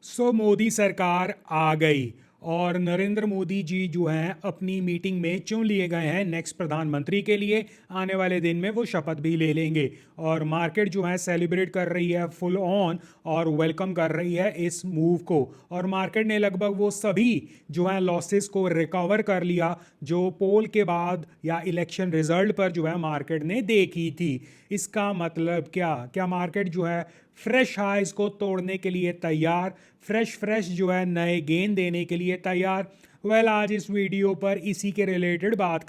मोदी सरकार आ गई और नरेंद्र मोदी जी जो हैं अपनी मीटिंग में चुन लिए गए हैं नेक्स्ट प्रधानमंत्री के लिए। आने वाले दिन में वो शपथ भी ले लेंगे और मार्केट जो है सेलिब्रेट कर रही है फुल ऑन और वेलकम कर रही है इस मूव को। और मार्केट ने लगभग वो सभी जो है लॉसेस को रिकवर कर लिया जो पोल के बाद या इलेक्शन रिजल्ट पर जो है मार्केट ने देखी थी। इसका मतलब क्या क्या मार्केट जो है फ्रेश हाइज को तोड़ने के लिए तैयार, फ्रेश जो है नए गेन देने के लिए तैयार। आज इस वीडियो पर इसी के रिलेटेड बात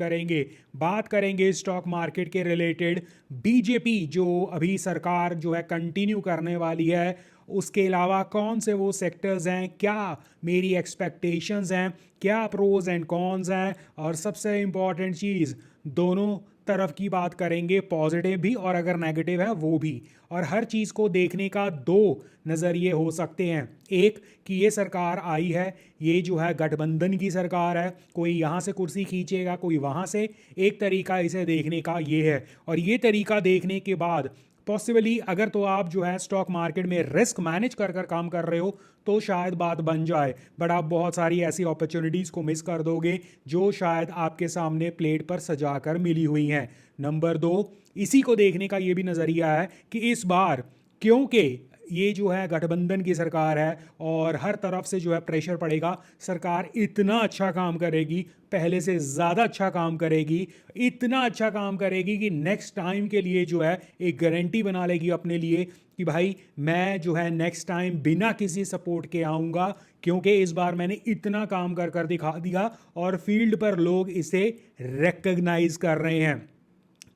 करेंगे स्टॉक मार्केट के रिलेटेड। बीजेपी जो अभी सरकार जो है कंटिन्यू करने वाली है, उसके अलावा कौन से वो सेक्टर्स हैं, क्या मेरी एक्सपेक्टेशंस हैं, क्या प्रोज एंड कॉन्स हैं, और सबसे इम्पॉर्टेंट चीज़ दोनों तरफ की बात करेंगे, पॉजिटिव भी और अगर नेगेटिव है वो भी। और हर चीज़ को देखने का दो नज़रिए हो सकते हैं। एक कि ये सरकार आई है, ये जो है गठबंधन की सरकार है, कोई यहाँ से कुर्सी खींचेगा कोई वहाँ से। एक तरीका इसे देखने का ये है, और ये तरीका देखने के बाद पॉसिबली अगर तो आप जो है स्टॉक मार्केट में रिस्क मैनेज कर कर काम कर रहे हो तो शायद बात बन जाए, बट आप बहुत सारी ऐसी अपॉर्चुनिटीज़ को मिस कर दोगे जो शायद आपके सामने प्लेट पर सजा कर मिली हुई हैं। नंबर दो, इसी को देखने का ये भी नज़रिया है कि इस बार क्योंकि ये जो है गठबंधन की सरकार है और हर तरफ से जो है प्रेशर पड़ेगा, सरकार इतना अच्छा काम करेगी, पहले से ज़्यादा अच्छा काम करेगी, इतना अच्छा काम करेगी कि नेक्स्ट टाइम के लिए जो है एक गारंटी बना लेगी अपने लिए कि भाई मैं जो है नेक्स्ट टाइम बिना किसी सपोर्ट के आऊँगा, क्योंकि इस बार मैंने इतना काम कर कर दिखा दिया और फील्ड पर लोग इसे रिकग्नाइज कर रहे हैं।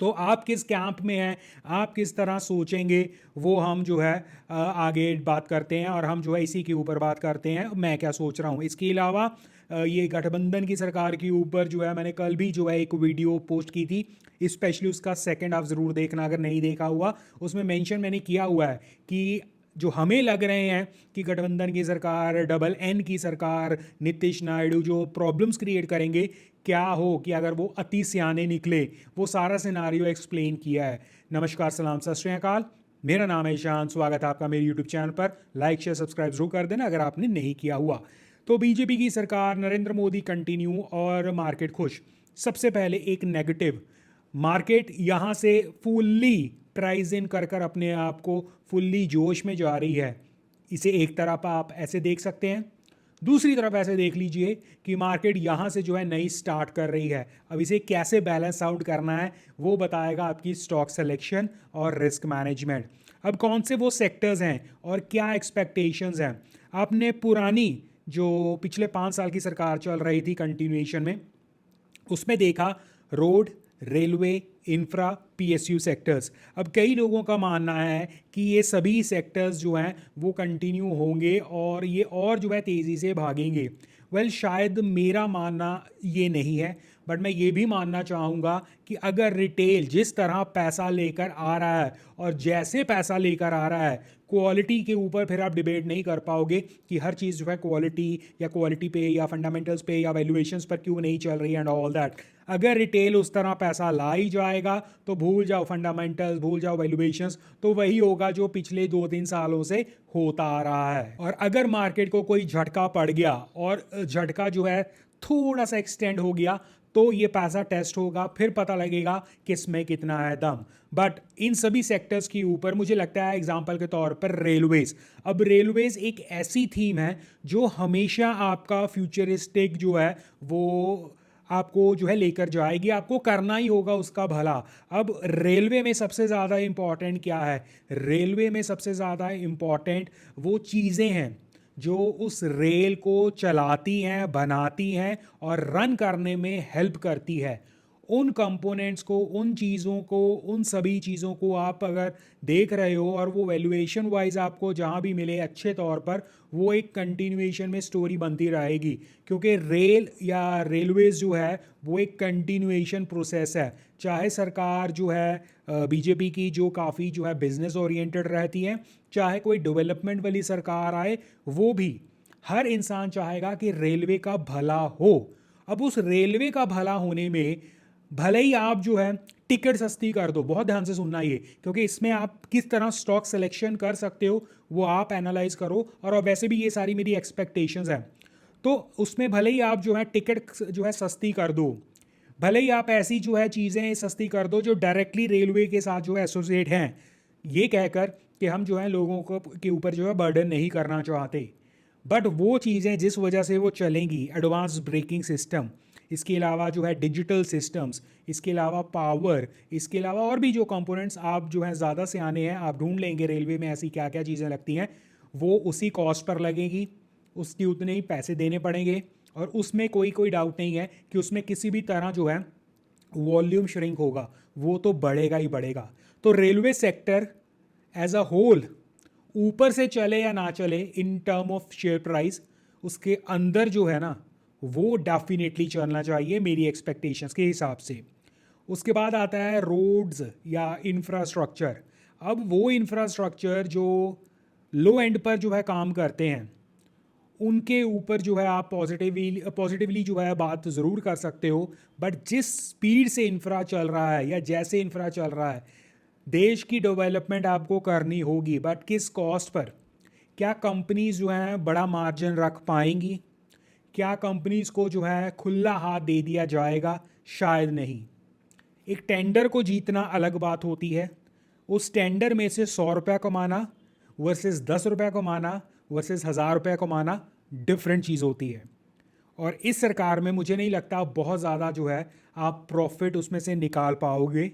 तो आप किस कैंप में हैं, आप किस तरह सोचेंगे, वो हम जो है आगे बात करते हैं और हम जो है इसी के ऊपर बात करते हैं मैं क्या सोच रहा हूँ। इसके अलावा ये गठबंधन की सरकार के ऊपर जो है मैंने कल भी जो है एक वीडियो पोस्ट की थी, स्पेशली उसका सेकंड आप ज़रूर देखना अगर नहीं देखा हुआ। उसमें मेंशन मैंने किया हुआ है कि जो हमें लग रहे हैं कि गठबंधन की सरकार, डबल एन की सरकार, नीतीश नायडू जो प्रॉब्लम्स क्रिएट करेंगे, क्या हो कि अगर वो अति सियाने निकले, वो सारा सिनारियो एक्सप्लेन किया है। नमस्कार, सलाम, सत श्री अकाल। मेरा नाम है ईशान, स्वागत है आपका मेरे यूट्यूब चैनल पर। लाइक शेयर सब्सक्राइब जरूर कर देना अगर आपने नहीं किया हुआ। तो बीजेपी की सरकार, नरेंद्र मोदी कंटिन्यू और मार्केट खुश। सबसे पहले एक नेगेटिव, मार्केट यहाँ से फुल्ली प्राइज इन कर कर अपने आप को फुल्ली जोश में जा रही है। इसे एक तरफ आप ऐसे देख सकते हैं, दूसरी तरफ ऐसे देख लीजिए कि मार्केट यहाँ से जो है नई स्टार्ट कर रही है। अब इसे कैसे बैलेंस आउट करना है वो बताएगा आपकी स्टॉक सिलेक्शन और रिस्क मैनेजमेंट। अब कौन से वो सेक्टर्स हैं और क्या एक्सपेक्टेशंस हैं। आपने पुरानी जो पिछले 5 साल की सरकार चल रही थी कंटिन्यूएशन में, उसमें देखा road, railway, infra, PSU sectors. अब कई लोगों का मानना है कि ये सभी सेक्टर्स जो हैं वो कंटिन्यू होंगे और ये और जो है तेज़ी से भागेंगे। शायद मेरा मानना ये नहीं है, बट मैं ये भी मानना चाहूँगा कि अगर रिटेल जिस तरह पैसा लेकर आ रहा है और जैसे पैसा लेकर आ रहा है, क्वालिटी के ऊपर फिर आप डिबेट नहीं कर पाओगे कि हर चीज़ जो है क्वालिटी पे या फंडामेंटल्स पे या वैल्यूएशंस पर क्यों नहीं चल रही है एंड ऑल दैट। अगर रिटेल उस तरह पैसा ला ही जाएगा तो भूल जाओ फंडामेंटल्स, भूल जाओ वैल्यूएशंस, तो वही होगा जो पिछले 2-3 सालों से होता आ रहा है। और अगर मार्केट को कोई झटका पड़ गया और झटका जो है थोड़ा सा एक्सटेंड हो गया तो ये पैसा टेस्ट होगा, फिर पता लगेगा किस में कितना है दम। बट इन सभी सेक्टर्स के ऊपर मुझे लगता है एग्जांपल के तौर पर रेलवेज। अब रेलवेज एक ऐसी थीम है जो हमेशा आपका फ्यूचरिस्टिक जो है वो आपको जो है लेकर जाएगी, आपको करना ही होगा उसका भला। अब रेलवे में सबसे ज़्यादा इम्पॉर्टेंट क्या है, रेलवे में सबसे ज़्यादा इम्पॉर्टेंट वो चीज़ें हैं जो उस रेल को चलाती हैं, बनाती हैं और रन करने में हेल्प करती है। उन कंपोनेंट्स को, उन चीज़ों को, उन सभी चीज़ों को आप अगर देख रहे हो और वो वैल्यूएशन वाइज आपको जहाँ भी मिले अच्छे तौर पर, वो एक कंटिन्यूएशन में स्टोरी बनती रहेगी। क्योंकि रेल या रेलवेज जो है वो एक कंटिन्यूएशन प्रोसेस है। चाहे सरकार जो है बीजेपी की जो काफ़ी जो है बिजनेस ओरिएंटेड रहती है, चाहे कोई डेवलपमेंट वाली सरकार आए, वो भी हर इंसान चाहेगा कि रेलवे का भला हो। अब उस रेलवे का भला होने में भले ही आप जो है टिकट सस्ती कर दो, बहुत ध्यान से सुनना ये, क्योंकि इसमें आप किस तरह स्टॉक सिलेक्शन कर सकते हो वो आप एनालाइज करो, और वैसे भी ये सारी मेरी एक्सपेक्टेशंस हैं। तो उसमें भले ही आप जो है टिकट जो है सस्ती कर दो, भले ही आप ऐसी जो है चीज़ें सस्ती कर दो जो डायरेक्टली रेलवे के साथ जो है एसोसिएट हैं, ये कहकर कि हम जो है लोगों को के ऊपर जो है बर्डन नहीं करना चाहते, बट वो चीज़ें जिस वजह से वो चलेंगी, एडवांस ब्रेकिंग सिस्टम, इसके अलावा जो है डिजिटल सिस्टम्स, इसके अलावा पावर, इसके अलावा और भी जो कंपोनेंट्स आप जो है ज़्यादा से आने हैं, आप ढूंढ लेंगे रेलवे में ऐसी क्या क्या चीज़ें लगती हैं, वो उसी कॉस्ट पर लगेगी, उसकी उतने ही पैसे देने पड़ेंगे, और उसमें कोई कोई डाउट नहीं है कि उसमें किसी भी तरह जो है वॉल्यूम श्रिंक होगा, वो तो बढ़ेगा ही बढ़ेगा। तो railway sector as a whole ऊपर से चले या ना चले in term of share price, उसके अंदर जो है ना वो डेफिनेटली चलना चाहिए मेरी एक्सपेक्टेशंस के हिसाब से। उसके बाद आता है रोड्स या इंफ्रास्ट्रक्चर। अब वो इंफ्रास्ट्रक्चर जो लो एंड पर जो है काम करते हैं, उनके ऊपर जो है आप पॉजिटिवली जो है बात ज़रूर कर सकते हो, बट जिस स्पीड से इंफ्रा चल रहा है या जैसे इंफ्रा चल रहा है, देश की डेवलपमेंट आपको करनी होगी, बट किस कॉस्ट पर? क्या कंपनीज जो हैं बड़ा मार्जिन रख पाएंगी? क्या कंपनीज को जो है खुला हाथ दे दिया जाएगा? शायद नहीं। एक टेंडर को जीतना अलग बात होती है, उस टेंडर में से 100 रुपया कमाना वर्सेस 10 रुपया कमाना वर्सेस 1000 रुपया कमाना डिफरेंट चीज़ होती है। और इस सरकार में मुझे नहीं लगता बहुत ज़्यादा जो है आप प्रॉफिट उसमें से निकाल पाओगे,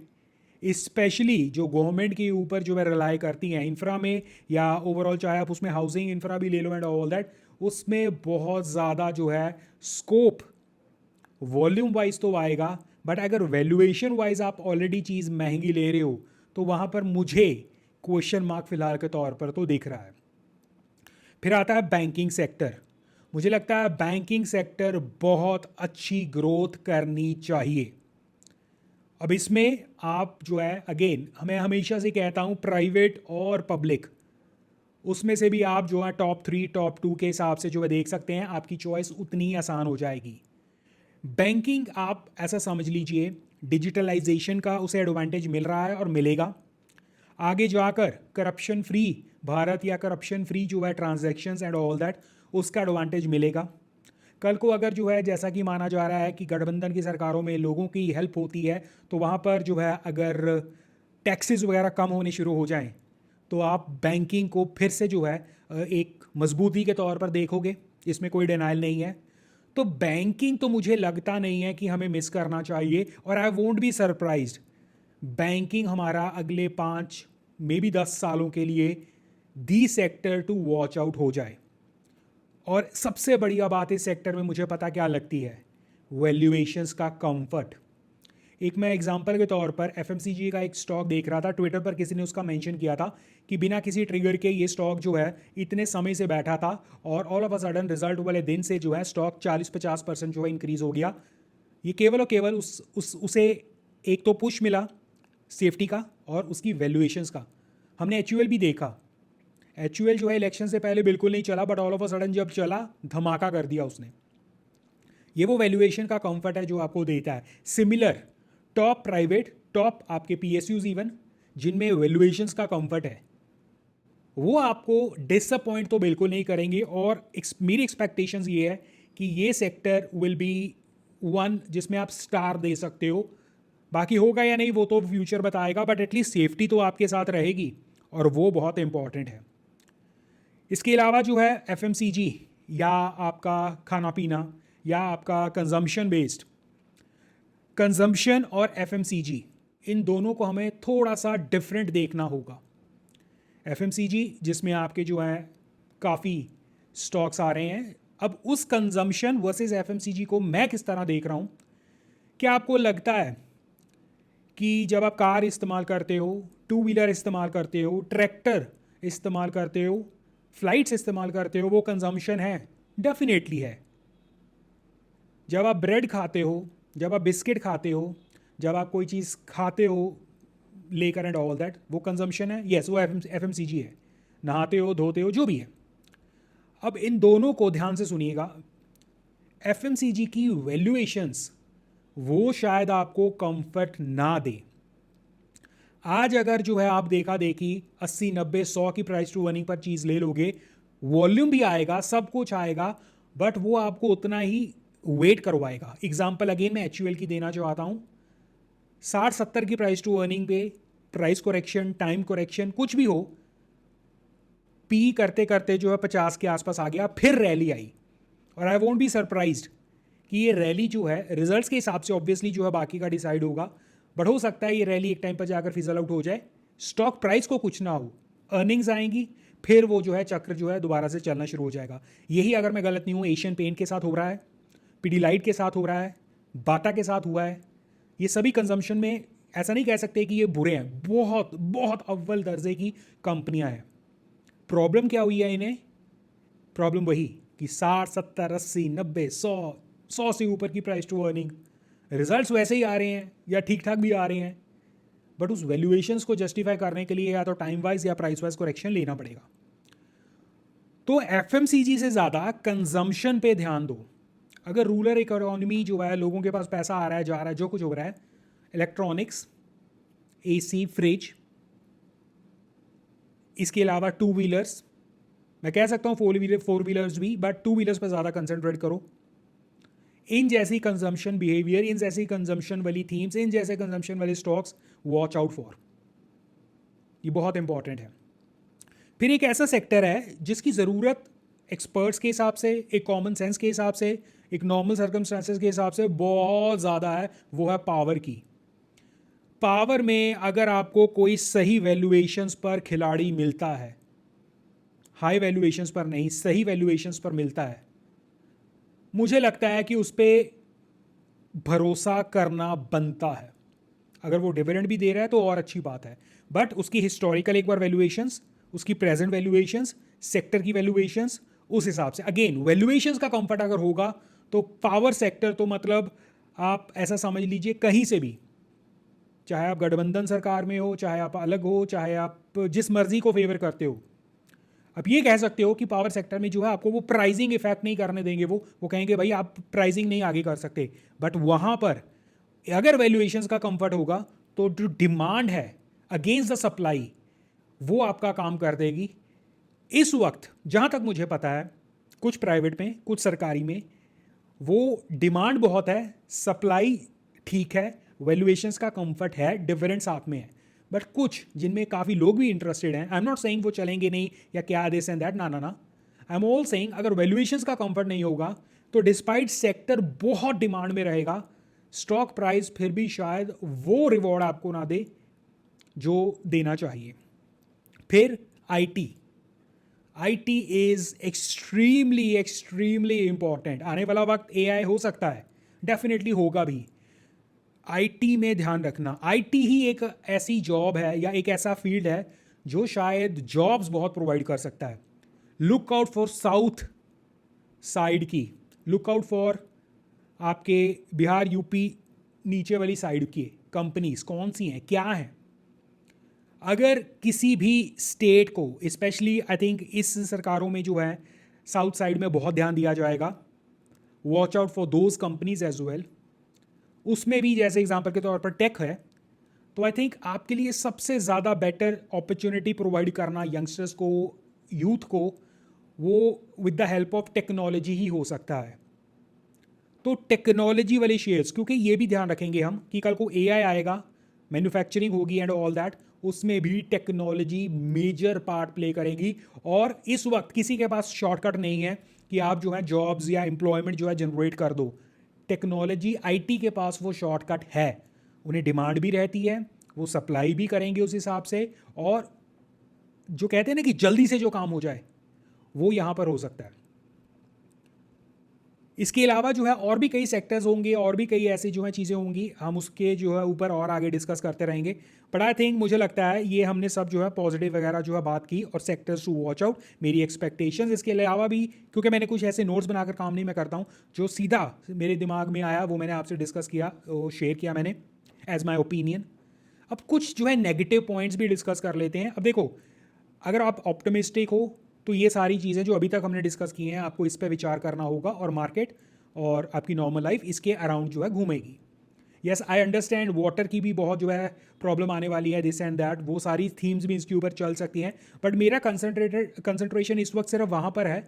स्पेशली जो गवर्नमेंट के ऊपर जो है रिलाई करती हैं इंफ्रा में, या ओवरऑल चाहे आप उसमें हाउसिंग इंफ्रा भी ले लो एंड ऑल दैट, उसमें बहुत ज़्यादा जो है स्कोप वॉल्यूम वाइज तो आएगा, बट अगर वैल्यूएशन वाइज आप ऑलरेडी चीज़ महंगी ले रहे हो तो वहाँ पर मुझे क्वेश्चन मार्क फिलहाल के तौर पर तो दिख रहा है। फिर आता है बैंकिंग सेक्टर। मुझे लगता है बैंकिंग सेक्टर बहुत अच्छी ग्रोथ करनी चाहिए। अब इसमें आप जो है अगेन, मैं हमेशा से कहता हूँ प्राइवेट और पब्लिक, उसमें से भी आप जो है टॉप 3 टॉप 2 के हिसाब से जो है देख सकते हैं, आपकी चॉइस उतनी ही आसान हो जाएगी। बैंकिंग आप ऐसा समझ लीजिए, डिजिटलाइजेशन का उसे एडवांटेज मिल रहा है और मिलेगा। आगे जाकर करप्शन फ्री भारत या करप्शन फ्री जो है ट्रांजैक्शंस एंड ऑल दैट, उसका एडवांटेज मिलेगा। कल को अगर जो है जैसा कि माना जा रहा है कि गठबंधन की सरकारों में लोगों की हेल्प होती है, तो वहाँ पर जो है अगर टैक्सेस वगैरह कम होने शुरू हो जाएं, तो आप बैंकिंग को फिर से जो है एक मजबूती के तौर पर देखोगे, इसमें कोई डिनाइल नहीं है। तो बैंकिंग तो मुझे लगता नहीं है कि हमें मिस करना चाहिए, और I won't be surprised banking हमारा अगले 5 मे बी 10 सालों के लिए दी सेक्टर टू वॉच आउट हो जाए। और सबसे बढ़िया बात इस सेक्टर में मुझे पता क्या लगती है, वैल्यूएशंस का कंफर्ट। एक मैं एग्जांपल के तौर पर एफएमसीजी का एक स्टॉक देख रहा था, ट्विटर पर किसी ने उसका मेंशन किया था कि बिना किसी ट्रिगर के ये स्टॉक जो है इतने समय से बैठा था, और all of a sudden result वाले दिन से जो है स्टॉक 40-50% जो है इंक्रीज हो गया। ये केवल और केवल उसे एक तो पुश मिला सेफ्टी का और उसकी वैल्यूएशंस का। हमने एचयूएल भी देखा, एचयूएल जो है इलेक्शन से पहले बिल्कुल नहीं चला, but all of a sudden जब चला धमाका कर दिया उसने। ये वो वैल्यूएशन का कंफर्ट है जो आपको देता है। सिमिलर टॉप प्राइवेट, टॉप आपके पीएसयूज इवन, जिनमें वैल्यूएशंस का कंफर्ट है, वो आपको डिसअपॉइंट तो बिल्कुल नहीं करेंगे। और मेरी एक्सपेक्टेशंस ये है कि ये सेक्टर विल बी वन जिसमें आप स्टार दे सकते हो। बाकी होगा या नहीं वो तो फ्यूचर बताएगा, बट एटलीस्ट सेफ्टी तो आपके साथ रहेगी, और वो बहुत इंपॉर्टेंट है। इसके अलावा जो है एफएमसीजी या आपका खाना पीना या आपका कंजम्पशन बेस्ड, कंजम्पशन और एफएमसीजी, इन दोनों को हमें थोड़ा सा डिफरेंट देखना होगा। एफएमसीजी जिसमें आपके जो है काफ़ी स्टॉक्स आ रहे हैं, अब उस कंजम्पशन वर्सेस एफएमसीजी को मैं किस तरह देख रहा हूँ। क्या आपको लगता है कि जब आप कार इस्तेमाल करते हो, टू व्हीलर इस्तेमाल करते हो, ट्रैक्टर इस्तेमाल करते हो, फ्लाइट्स इस्तेमाल करते हो, वो कंजम्पशन है? डेफिनेटली है। जब आप ब्रेड खाते हो, जब आप बिस्किट खाते हो, जब आप कोई चीज़ खाते हो लेकर एंड ऑल दैट, वो कंजम्पशन है। यस, वो एफएमसीजी है। नहाते हो, धोते हो, जो भी है। अब इन दोनों को ध्यान से सुनिएगा, एफएमसीजी की वैल्यूएशंस वो शायद आपको कंफर्ट ना दे। आज अगर जो है आप देखा देखी 80 90 100 की प्राइस टू अर्निंग पर चीज़ ले लोगे, वॉल्यूम भी आएगा, सब कुछ आएगा, बट वो आपको उतना ही वेट करवाएगा। एग्जाम्पल अगेन मैं एचयूएल की देना चाहता हूँ। 60 70 की प्राइस टू अर्निंग पे प्राइस करेक्शन, टाइम करेक्शन, कुछ भी हो, पी करते करते जो है 50 के आसपास आ गया, फिर रैली आई। और आई वोंट बी सरप्राइज्ड कि ये रैली जो है रिजल्ट्स के हिसाब से ऑब्वियसली जो है बाकी का डिसाइड होगा, बट हो सकता है ये रैली एक टाइम पर जाकर फिजल आउट हो जाए, स्टॉक प्राइस को कुछ ना हो, अर्निंग्स आएंगी, फिर वो जो है चक्र जो है दोबारा से चलना शुरू हो जाएगा। यही अगर मैं गलत नहीं हूँ एशियन पेंट के साथ हो रहा है, पीडीलाइट के साथ हो रहा है, बाटा के साथ हुआ है। ये सभी कंजम्पशन में ऐसा नहीं कह सकते कि ये बुरे हैं, बहुत बहुत अव्वल दर्जे की कंपनियां हैं। प्रॉब्लम क्या हुई है इन्हें? प्रॉब्लम वही कि 60 70 80 90 100 से ऊपर की प्राइस टू अर्निंग, रिजल्ट्स वैसे ही आ रहे हैं या ठीक ठाक भी आ रहे हैं, बट उस वैल्यूएशंस को जस्टिफाई करने के लिए या तो टाइम वाइज या प्राइस वाइज करेक्शन लेना पड़ेगा। तो एफएमसीजी से ज़्यादा कंजम्पशन पे ध्यान दो। अगर रूरल इकोनॉमी जो है, लोगों के पास पैसा आ रहा है, जा रहा है, जो कुछ हो रहा है, इलेक्ट्रॉनिक्स, एसी, फ्रिज, इसके अलावा टू व्हीलर्स, मैं कह सकता हूँ फोर व्हीलर्स भी, बट टू व्हीलर्स पर ज़्यादा कंसंट्रेट करो। इन जैसी कंजम्पशन बिहेवियर, इन जैसी कंजम्पशन वाली थीम्स, इन जैसे कंजम्पशन वाले स्टॉक्स वॉच आउट फॉर, ये बहुत इंपॉर्टेंट है। फिर एक ऐसा सेक्टर है जिसकी ज़रूरत एक्सपर्ट्स के हिसाब से, एक कॉमन सेंस के हिसाब से, एक नॉर्मल सर्कमस्टांसेस के हिसाब से बहुत ज़्यादा है, वो है पावर की। पावर में अगर आपको कोई सही वैल्यूएशंस पर खिलाड़ी मिलता है, हाई वैल्यूएशंस पर नहीं, सही वैल्यूएशंस पर मिलता है, मुझे लगता है कि उस पर भरोसा करना बनता है। अगर वो डिविडेंड भी दे रहा है तो और अच्छी बात है, बट उसकी हिस्टोरिकल एक बार वैल्यूएशंस, उसकी प्रेजेंट वैल्यूएशंस, सेक्टर की वैल्यूएशंस, उस हिसाब से अगेन वैल्यूएशंस का कंफर्ट अगर होगा तो पावर सेक्टर तो मतलब आप ऐसा समझ लीजिए कहीं से भी, चाहे आप गठबंधन सरकार में हो, चाहे आप अलग हो, चाहे आप जिस मर्जी को फेवर करते हो, आप ये कह सकते हो कि पावर सेक्टर में जो है आपको वो प्राइसिंग इफेक्ट नहीं करने देंगे। वो कहेंगे भाई आप प्राइसिंग नहीं आगे कर सकते, बट वहाँ पर अगर वैल्यूएशंस का कंफर्ट होगा तो जो डिमांड है अगेंस्ट द सप्लाई, वो आपका काम कर देगी। इस वक्त जहाँ तक मुझे पता है, कुछ प्राइवेट में, कुछ सरकारी में, वो डिमांड बहुत है, सप्लाई ठीक है, वैल्यूएशंस का कंफर्ट है, डिफरेंट साथ में है, बट कुछ जिनमें काफ़ी लोग भी इंटरेस्टेड हैं, आई एम नॉट सेइंग वो चलेंगे नहीं या क्या दिस एंड दैट, ना ना ना, आई एम ऑल सेइंग अगर वैल्यूएशंस का कंफर्ट नहीं होगा तो डिस्पाइट सेक्टर बहुत डिमांड में रहेगा, स्टॉक प्राइस फिर भी शायद वो रिवॉर्ड आपको ना दे जो देना चाहिए। फिर IT, IT is extremely extremely important. आने वाला वक्त एआई हो सकता है, डेफिनेटली होगा भी, आईटी में ध्यान रखना। आईटी ही एक ऐसी जॉब है या एक ऐसा फील्ड है जो शायद जॉब्स बहुत प्रोवाइड कर सकता है। Look out for south side की, लुक आउट फॉर आपके बिहार यूपी नीचे वाली साइड की कंपनीज कौन सी हैं, क्या हैं। अगर किसी भी स्टेट को, स्पेशली आई थिंक इस सरकारों में जो है साउथ साइड में बहुत ध्यान दिया जाएगा, watch out for those companies as well. उसमें भी जैसे एग्जांपल के तौर पर टेक है, तो आई थिंक आपके लिए सबसे ज़्यादा बेटर अपॉर्चुनिटी प्रोवाइड करना यंगस्टर्स को, यूथ को, वो with the help of technology ही हो सकता है। तो टेक्नोलॉजी वाले शेयर्स, क्योंकि ये भी ध्यान रखेंगे हम कि कल को एआई आएगा, मैन्युफैक्चरिंग होगी एंड ऑल दैट, उसमें भी टेक्नोलॉजी मेजर पार्ट प्ले करेगी। और इस वक्त किसी के पास शॉर्टकट नहीं है कि आप जो है जॉब्स या एम्प्लॉयमेंट जो है जनरेट कर दो। टेक्नोलॉजी, आईटी के पास वो शॉर्टकट है, उन्हें डिमांड भी रहती है, वो सप्लाई भी करेंगे उस हिसाब से, और जो कहते हैं ना कि जल्दी से जो काम हो जाए वो यहाँ पर हो सकता है। इसके अलावा जो है और भी कई सेक्टर्स होंगे, और भी कई ऐसी जो है चीज़ें होंगी, हम उसके जो है ऊपर और आगे डिस्कस करते रहेंगे। बट आई थिंक मुझे लगता है ये हमने सब जो है पॉजिटिव वगैरह जो है बात की, और सेक्टर्स टू वॉच आउट, मेरी एक्सपेक्टेशंस। इसके अलावा भी क्योंकि मैंने कुछ ऐसे नोट्स बनाकर काम नहीं मैं करता हूँ, जो सीधा मेरे दिमाग में आया वो मैंने आपसे डिस्कस किया, वो शेयर किया मैंने एज माई ओपिनियन। अब कुछ जो है नेगेटिव पॉइंट्स भी डिस्कस कर लेते हैं। अब देखो, अगर आप ऑप्टिमिस्टिक हो तो ये सारी चीज़ें जो अभी तक हमने डिस्कस की हैं आपको इस पर विचार करना होगा, और मार्केट और आपकी नॉर्मल लाइफ इसके अराउंड जो है घूमेगी। यस आई अंडरस्टैंड वाटर की भी बहुत जो है प्रॉब्लम आने वाली है, दिस एंड दैट, वो सारी थीम्स भी इसके ऊपर चल सकती हैं, बट मेरा कंसंट्रेशन इस वक्त सिर्फ वहाँ पर है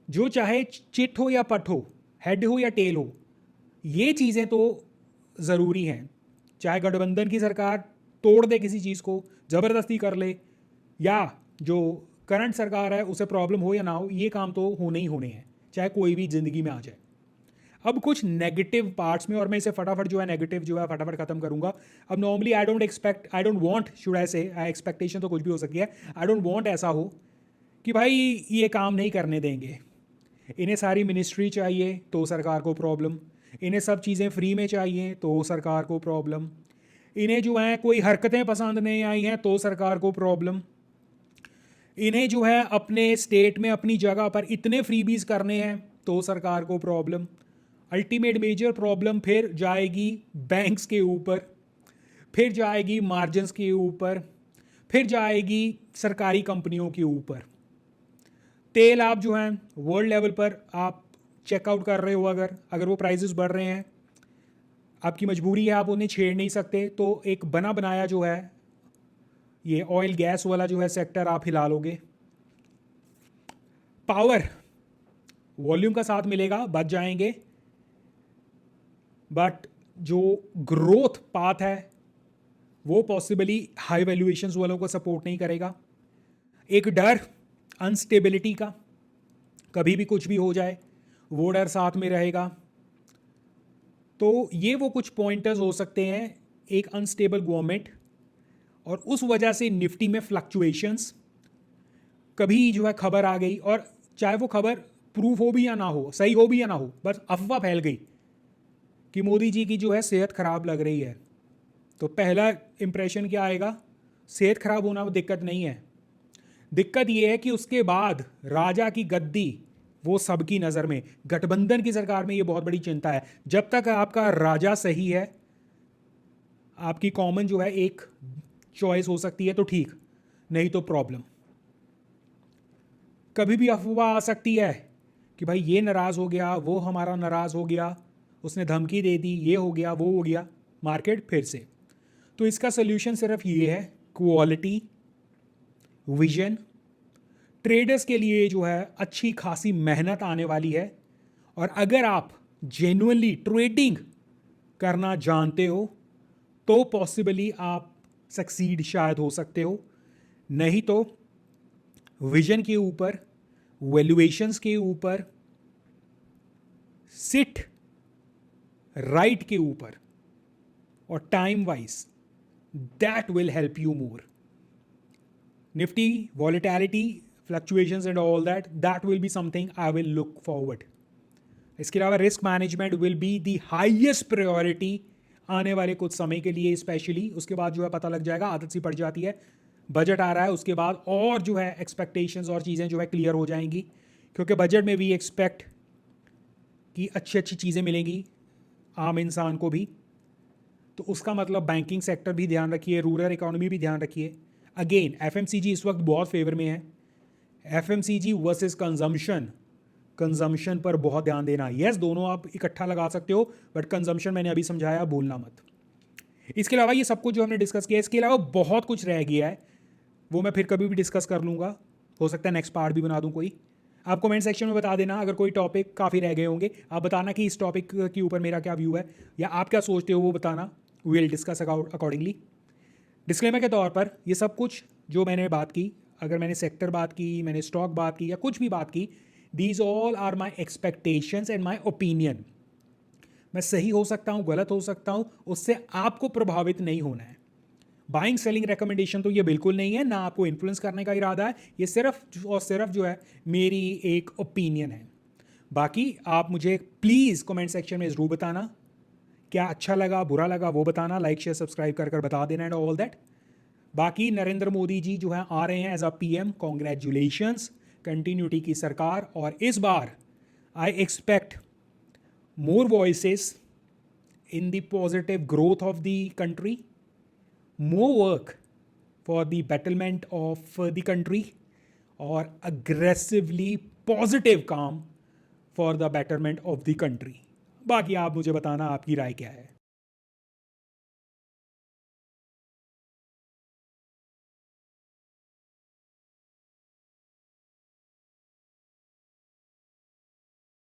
जो चाहे चिट हो या पट हो, हेड हो या टेल हो, ये चीज़ें तो ज़रूरी हैं। चाहे गठबंधन की सरकार तोड़ दे किसी चीज़ को, ज़बरदस्ती कर ले, या जो करंट सरकार है उसे प्रॉब्लम हो या ना हो, ये काम तो होने ही होने हैं, चाहे कोई भी ज़िंदगी में आ जाए। अब कुछ नेगेटिव पार्ट्स में, और मैं इसे फटाफट जो है नेगेटिव जो है फटाफट खत्म करूंगा। अब normally I don't want, should I से, एक्सपेक्टेशन तो कुछ भी हो सकती है, आई डोंट वांट ऐसा हो कि भाई ये काम नहीं करने देंगे, इन्हें सारी मिनिस्ट्री चाहिए तो सरकार को प्रॉब्लम, इन्हें सब चीज़ें फ्री में चाहिए तो सरकार को प्रॉब्लम, इन्हें जो है कोई हरकतें पसंद नहीं आई हैं तो सरकार को प्रॉब्लम, इन्हें जो है अपने स्टेट में अपनी जगह पर इतने फ्रीबीज करने हैं तो सरकार को प्रॉब्लम। अल्टीमेट मेजर प्रॉब्लम फिर जाएगी बैंक्स के ऊपर, फिर जाएगी मार्जिन्स के ऊपर, फिर जाएगी सरकारी कंपनियों के ऊपर। तेल आप जो हैं वर्ल्ड लेवल पर आप चेकआउट कर रहे हो, अगर वो प्राइसेस बढ़ रहे हैं, आपकी मजबूरी है, आप उन्हें छेड़ नहीं सकते, तो एक बना बनाया जो है ये ऑयल गैस वाला जो है सेक्टर आप हिला लोगे। पावर वॉल्यूम का साथ मिलेगा, बच जाएंगे, बट जो ग्रोथ पाथ है वो पॉसिबली हाई वैल्यूएशंस वालों को सपोर्ट नहीं करेगा। एक डर अनस्टेबिलिटी का, कभी भी कुछ भी हो जाए, वो डर साथ में रहेगा। तो ये वो कुछ पॉइंटर्स हो सकते हैं एक अनस्टेबल गवर्नमेंट, और उस वजह से निफ्टी में फ्लक्चुएशंस, कभी जो है खबर आ गई, और चाहे वो खबर प्रूफ हो भी या ना हो, सही हो भी या ना हो, बस अफवाह फैल गई कि मोदी जी की जो है सेहत खराब लग रही है, तो पहला इंप्रेशन क्या आएगा? सेहत खराब होना वो दिक्कत नहीं है, दिक्कत ये है कि उसके बाद राजा की गद्दी वो सबकी नज़र में, गठबंधन की सरकार में ये बहुत बड़ी चिंता है। जब तक आपका राजा सही है, आपकी कॉमन जो है एक चॉइस हो सकती है तो ठीक, नहीं तो प्रॉब्लम। कभी भी अफवाह आ सकती है कि भाई ये नाराज़ हो गया, वो हमारा नाराज़ हो गया, उसने धमकी दे दी, ये हो गया, वो हो गया, मार्केट फिर से। तो इसका सोल्यूशन सिर्फ ये है, क्वालिटी, विजन। ट्रेडर्स के लिए जो है अच्छी खासी मेहनत आने वाली है, और अगर आप जेन्युइनली ट्रेडिंग करना जानते हो तो पॉसिबली आप सक्सीड शायद हो सकते हो, नहीं तो विजन के ऊपर, वैल्यूएशंस के ऊपर, सिट राइट के ऊपर, और time wise, that will help you more. Nifty volatility, fluctuations and all that will be something I will look forward. इसके अलावा risk management will be the highest priority आने वाले कुछ समय के लिए स्पेशली। उसके बाद जो है पता लग जाएगा, आदत सी पड़ जाती है, बजट आ रहा है, उसके बाद और जो है एक्सपेक्टेशंस और चीज़ें जो है क्लियर हो जाएंगी, क्योंकि बजट में भी एक्सपेक्ट कि अच्छी अच्छी चीज़ें मिलेंगी आम इंसान को भी। तो उसका मतलब बैंकिंग सेक्टर भी ध्यान रखिए, रूरल इकोनॉमी भी ध्यान रखिए। अगेन एफएमसीजी इस वक्त बहुत फेवर में है, एफएमसीजी वर्सेस कंजम्पशन पर बहुत ध्यान देना। यस, दोनों आप इकट्ठा लगा सकते हो, बट कंजम्पशन मैंने अभी समझाया, भूलना मत। इसके अलावा ये सब कुछ जो हमने डिस्कस किया, इसके अलावा बहुत कुछ रह गया है, वो मैं फिर कभी भी डिस्कस कर लूँगा, हो सकता है नेक्स्ट पार्ट भी बना दूँ कोई। आप कमेंट सेक्शन में बता देना अगर कोई टॉपिक काफ़ी रह गए होंगे, आप बताना कि इस टॉपिक के ऊपर मेरा क्या व्यू है, या आप क्या सोचते हो वो बताना, we will discuss accordingly. Disclaimer के तौर पर ये सब कुछ जो मैंने बात की, अगर मैंने सेक्टर बात की, मैंने स्टॉक बात की, या कुछ भी बात की, these all are my expectations and my opinion. मैं सही हो सकता हूँ, गलत हो सकता हूँ, उससे आपको प्रभावित नहीं होना है। बाइंग सेलिंग रिकमेंडेशन तो ये बिल्कुल नहीं है, ना आपको इन्फ्लुएंस करने का इरादा है, ये सिर्फ और सिर्फ जो है मेरी एक ओपिनियन है। बाकी आप मुझे प्लीज़ कमेंट सेक्शन में ज़रूर बताना, क्या अच्छा लगा, बुरा लगा, वो बताना, लाइक शेयर सब्सक्राइब कर बता देना एंड ऑल दैट। बाकी नरेंद्र मोदी जी जो है आ रहे हैं as a PM, congratulations, continuity की सरकार, और इस बार I expect more voices in the positive growth of the country, more work for the betterment of the country, or aggressively positive काम for the betterment of the country. बाकी आप मुझे बताना आपकी राय क्या है।